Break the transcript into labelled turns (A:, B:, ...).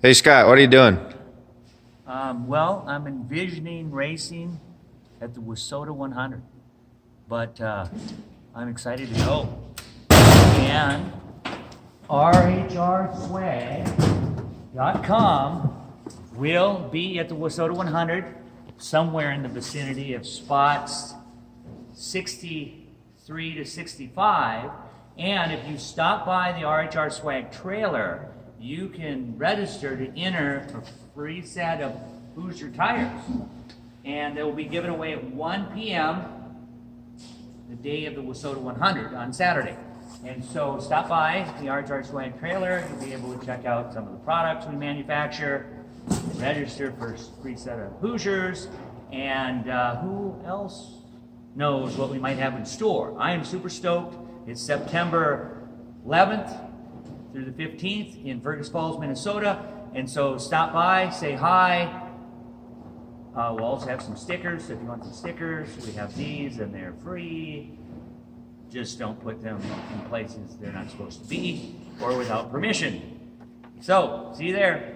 A: Hey Scott, what are you doing?
B: Well, I'm envisioning racing at the Wissota 100, but I'm excited to go. And RHRSwag.com will be at the Wissota 100 somewhere in the vicinity of spots 63 to 65. And if you stop by the RHRSwag trailer, you can register to enter a free set of Hoosier tires. And they will be given away at 1 p.m. the day of the Wissota 100 on Saturday. And so stop by the RHRSwag trailer. You'll be able to check out some of the products we manufacture, register for a free set of Hoosiers, and who else knows what we might have in store. I am super stoked. It's September 11th through the 15th in Fergus Falls, Minnesota. And so stop by, say hi. We'll also have some stickers. So if you want some stickers, we have these and they're free. Just don't put them in places they're not supposed to be or without permission. So, see you there.